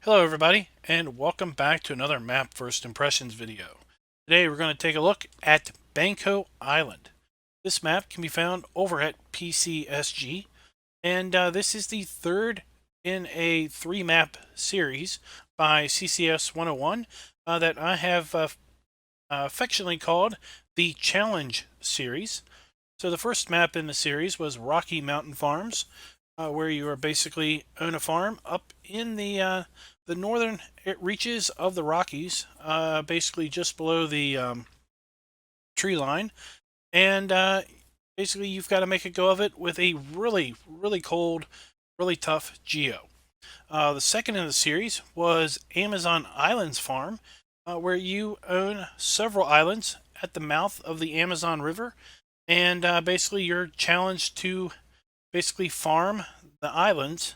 Hello everybody, and welcome back to another Map First Impressions video. Today we're going to take a look at Banco Island. This map can be found over at PCSG, and this is the third in a three-map series by CCS 101 that I have affectionately called the Challenge series. So the first map in the series was Rocky Mountain Farms, where you are basically own a farm up in the northern reaches of the Rockies, basically just below the tree line, and basically you've got to make a go of it with a really cold, really tough geo. The second in the series was Amazon Islands Farm, where you own several islands at the mouth of the Amazon River, and basically you're challenged to basically farm the islands,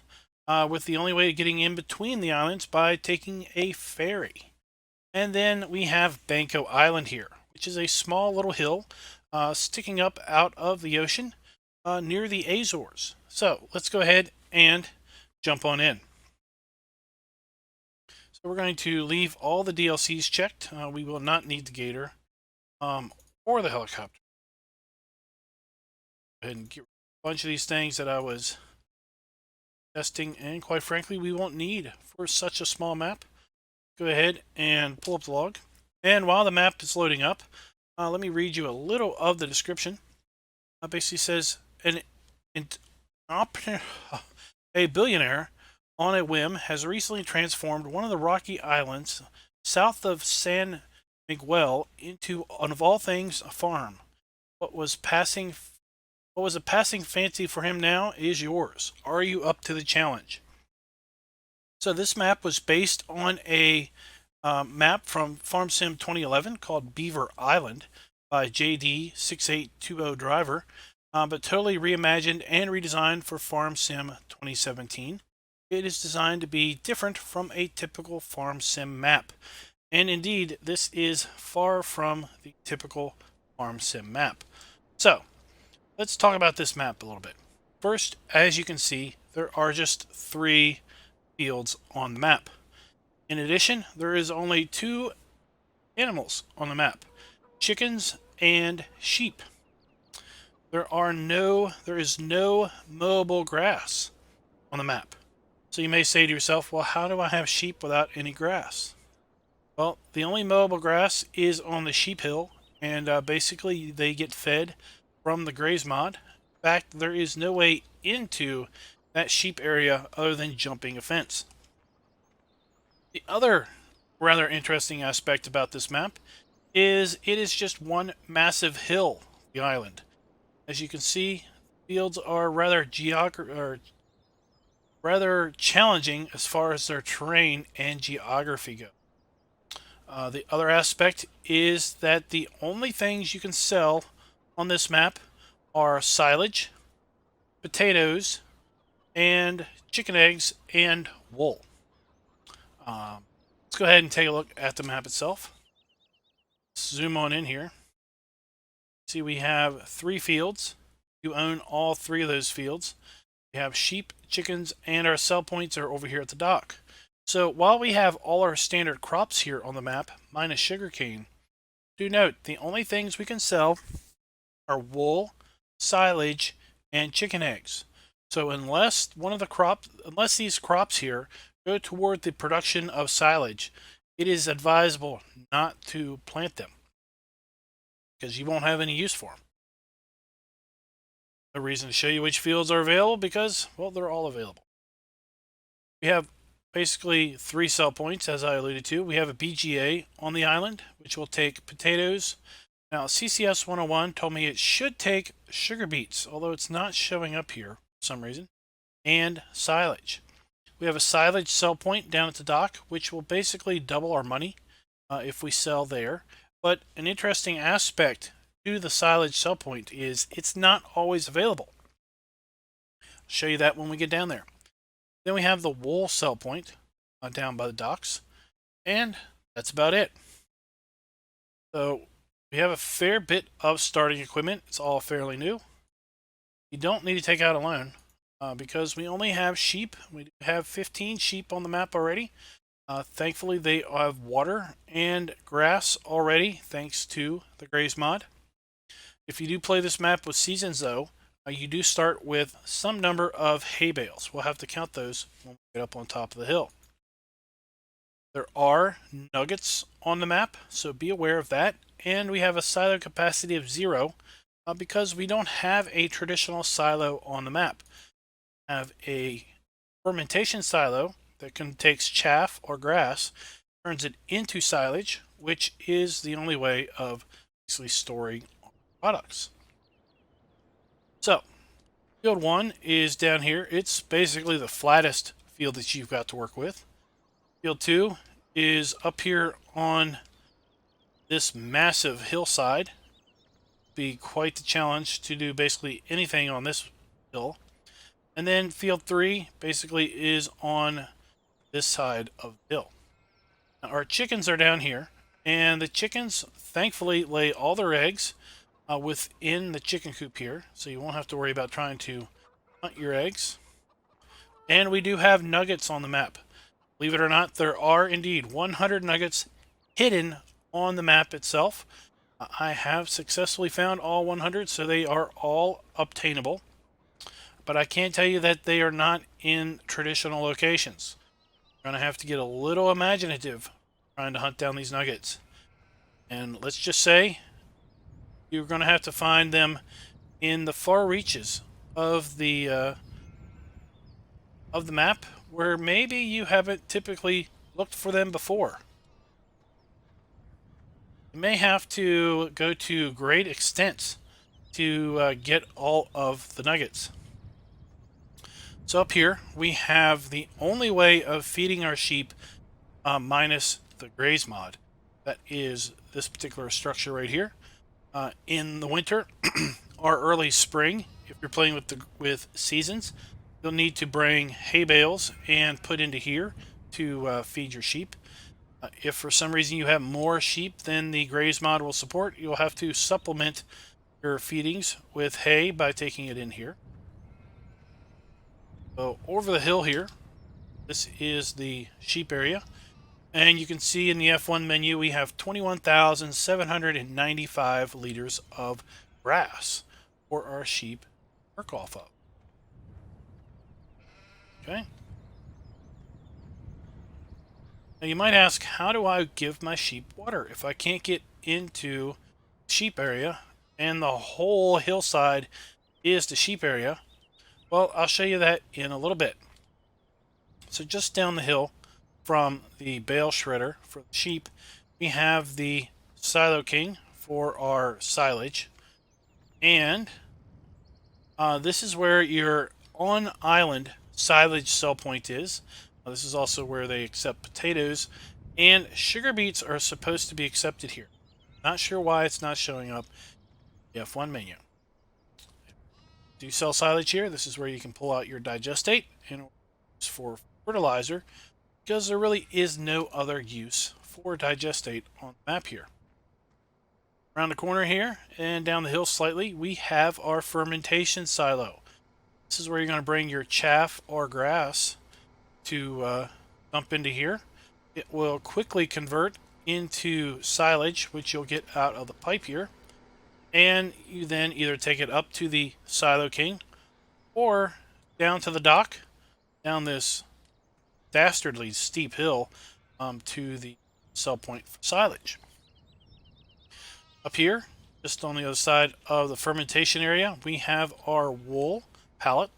with the only way of getting in between the islands by taking a ferry. And then we have Banco Island here, which is a small little hill sticking up out of the ocean near the Azores. So let's go ahead and jump on in. So we're going to leave all the DLCs checked. We will not need the gator or the helicopter. Go ahead and get a bunch of these things that I was testing, and quite frankly we won't need for such a small map. Go ahead and pull up the log, and while the map is loading up, let me read you a little of the description. It basically says a billionaire on a whim has recently transformed one of the rocky islands south of San Miguel into, of all things, a farm. What was a passing fancy for him now is yours. Are you up to the challenge? So this map was based on a map from Farm Sim 2011 called Beaver Island by JD6820 Driver, but totally reimagined and redesigned for Farm Sim 2017. It is designed to be different from a typical Farm Sim map. And indeed, this is far from the typical Farm Sim map. So, let's talk about this map a little bit. First, as you can see, there are just 3 fields on the map. In addition, there is only 2 animals on the map: chickens and sheep. There is no mowable grass on the map. So you may say to yourself, well, how do I have sheep without any grass? Well, the only mowable grass is on the sheep hill, and basically they get fed from the graze mod. In fact, there is no way into that sheep area other than jumping a fence. The other rather interesting aspect about this map is it is just one massive hill, the island. As you can see, fields are rather challenging as far as their terrain and geography go. The other aspect is that the only things you can sell on this map are silage, potatoes, and chicken eggs and wool. Let's go ahead and take a look at the map itself. Zoom on in here. See, we have 3 fields. You own all 3 of those fields. We have sheep, chickens, and our sell points are over here at the dock. So while we have all our standard crops here on the map, minus sugarcane, do note the only things we can sell are wool, silage, and chicken eggs. So unless these crops here go toward the production of silage, it is advisable not to plant them because you won't have any use for them. No reason to show you which fields are available because, well, they're all available. We have basically 3 sell points, as I alluded to. We have a BGA on the island, which will take potatoes. Now, CCS 101 told me it should take sugar beets, although it's not showing up here for some reason, and silage. We have a silage sell point down at the dock, which will basically double our money if we sell there. But an interesting aspect to the silage sell point is it's not always available. I'll show you that when we get down there. Then we have the wool sell point down by the docks, and that's about it. So we have a fair bit of starting equipment. It's all fairly new. You don't need to take out a loan because we only have sheep. We have 15 sheep on the map already. Thankfully, they have water and grass already, thanks to the Graze mod. If you do play this map with seasons, though, you do start with some number of hay bales. We'll have to count those when we get up on top of the hill. There are nuggets on the map, so be aware of that. And we have a silo capacity of 0 because we don't have a traditional silo on the map. We have a fermentation silo that takes chaff or grass, turns it into silage, which is the only way of basically storing products. So, field 1 is down here. It's basically the flattest field that you've got to work with. Field 2 is up here on this massive hillside. Be quite the challenge to do basically anything on this hill. And then field 3 basically is on this side of the hill. Now, our chickens are down here, and the chickens thankfully lay all their eggs within the chicken coop here, so you won't have to worry about trying to hunt your eggs. And we do have nuggets on the map. Believe it or not, there are indeed 100 nuggets hidden on the map itself. I have successfully found all 100, so they are all obtainable. But I can tell you that they are not in traditional locations. You're going to have to get a little imaginative trying to hunt down these nuggets. And let's just say you're going to have to find them in the far reaches of the map where maybe you haven't typically looked for them before. You may have to go to great extents to get all of the nuggets. So up here we have the only way of feeding our sheep minus the graze mod. That is this particular structure right here. In the winter or early spring, if you're playing with seasons, you'll need to bring hay bales and put into here to feed your sheep. If for some reason you have more sheep than the graze mod will support, you'll have to supplement your feedings with hay by taking it in here. So over the hill here, this is the sheep area. And you can see in the F1 menu, we have 21,795 liters of grass for our sheep to work off of. Okay. Now you might ask, how do I give my sheep water if I can't get into the sheep area and the whole hillside is the sheep area? Well, I'll show you that in a little bit. So just down the hill from the bale shredder for the sheep, we have the silo king for our silage. And this is where your on island silage sell point is. This is also where they accept potatoes, and sugar beets are supposed to be accepted here. Not sure why it's not showing up in the F1 menu. Do you sell silage here? This is where you can pull out your digestate and use for fertilizer, because there really is no other use for digestate on the map here. Around the corner here and down the hill slightly, we have our fermentation silo. This is where you're going to bring your chaff or grass to dump into here. It will quickly convert into silage, which you'll get out of the pipe here. And you then either take it up to the silo king or down to the dock, down this dastardly steep hill to the sell point for silage. Up here, just on the other side of the fermentation area, we have our wool pallet.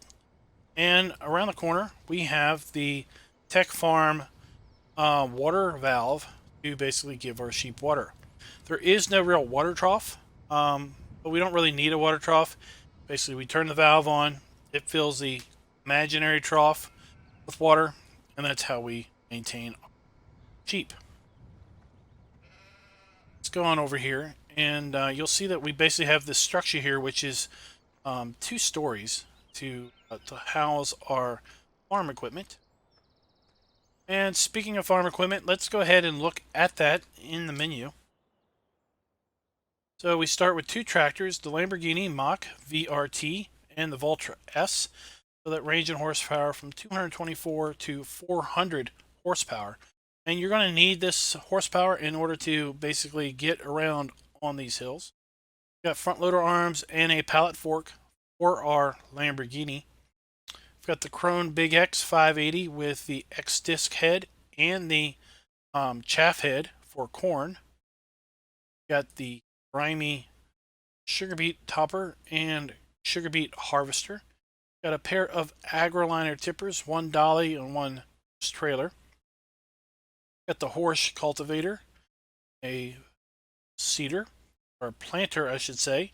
And around the corner, we have the Tech Farm water valve to basically give our sheep water. There is no real water trough, but we don't really need a water trough. Basically, we turn the valve on, it fills the imaginary trough with water, and that's how we maintain our sheep. Let's go on over here, and you'll see that we basically have this structure here, which is 2 stories to house our farm equipment. And speaking of farm equipment, let's go ahead and look at that in the menu. So we start with 2 tractors, the Lamborghini Mach VRT and the Valtra S, so that range in horsepower from 224 to 400 horsepower. And you're going to need this horsepower in order to basically get around on these hills. Got front loader arms and a pallet fork for our Lamborghini. We've got the Krone Big X 580 with the X disc head and the chaff head for corn. Got the grimy sugar beet topper and sugar beet harvester. Got a pair of AgroLiner tippers, one dolly and one trailer. Got the horse cultivator, a seeder, or planter, I should say,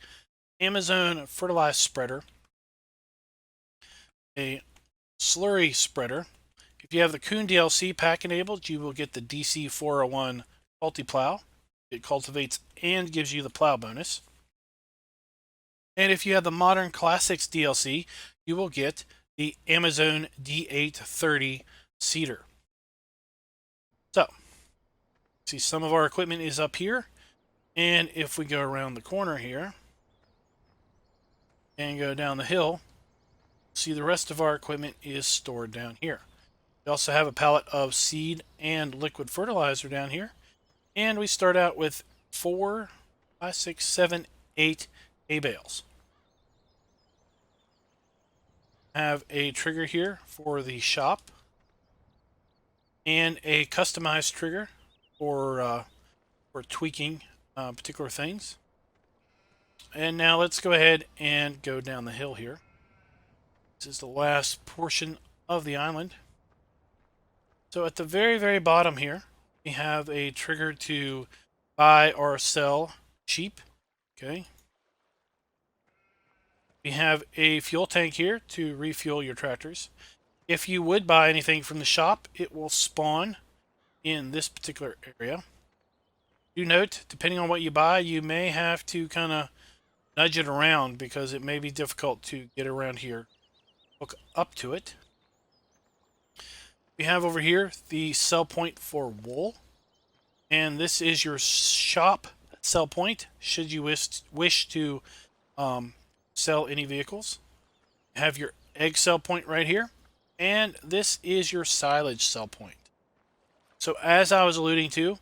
Amazon fertilized spreader, a slurry spreader. If you have the Kuhn DLC pack enabled, you will get the DC 401 multi-plow. It cultivates and gives you the plow bonus. And if you have the Modern Classics DLC, you will get the Amazon D830 seeder. So, see, some of our equipment is up here. And if we go around the corner here and go down the hill, see the rest of our equipment is stored down here. We also have a pallet of seed and liquid fertilizer down here. And we start out with 4, 5, 6, 7, 8 hay bales. Have a trigger here for the shop and a customized trigger for tweaking particular things. And now let's go ahead and go down the hill here. This is the last portion of the island. So at the very, very bottom here, we have a trigger to buy or sell sheep. Okay. We have a fuel tank here to refuel your tractors. If you would buy anything from the shop, it will spawn in this particular area. Do note, depending on what you buy, you may have to kind of nudge it around because it may be difficult to get around here. Hook up to it. We have over here the sell point for wool. And this is your shop sell point should you wish to sell any vehicles. You have your egg sell point right here. And this is your silage sell point. So as I was alluding to,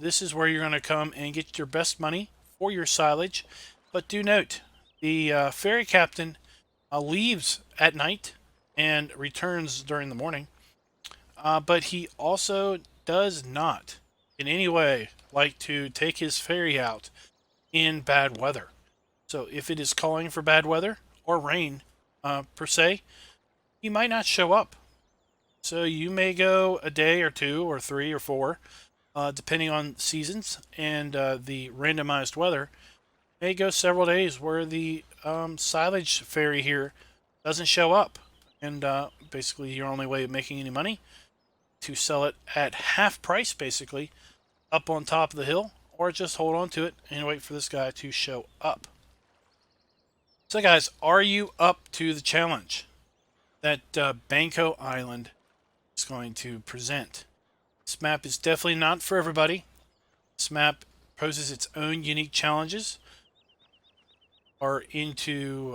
this is where you're going to come and get your best money for your silage. But do note, the ferry captain leaves at night and returns during the morning. But he also does not in any way like to take his ferry out in bad weather. So if it is calling for bad weather or rain per se, he might not show up. So you may go a day or 2 or 3 or 4, depending on seasons and the randomized weather. May go several days where the silage ferry here doesn't show up. And basically your only way of making any money to sell it at half price, basically, up on top of the hill, or just hold on to it and wait for this guy to show up. So guys, are you up to the challenge that Banco Island is going to present? This map is definitely not for everybody. This map poses its own unique challenges. You're into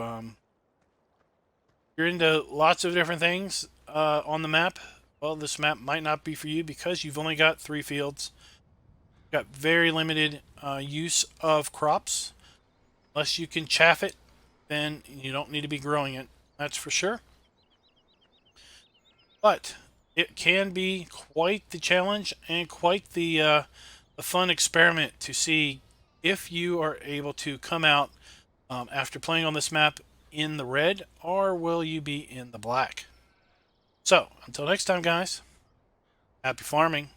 lots of different things on the map. Well, this map might not be for you because you've only got 3 fields. Got very limited use of crops. Unless you can chaff it, then you don't need to be growing it. That's for sure. But it can be quite the challenge and quite the fun experiment to see if you are able to come out after playing on this map in the red, or will you be in the black? So, until next time, guys, happy farming.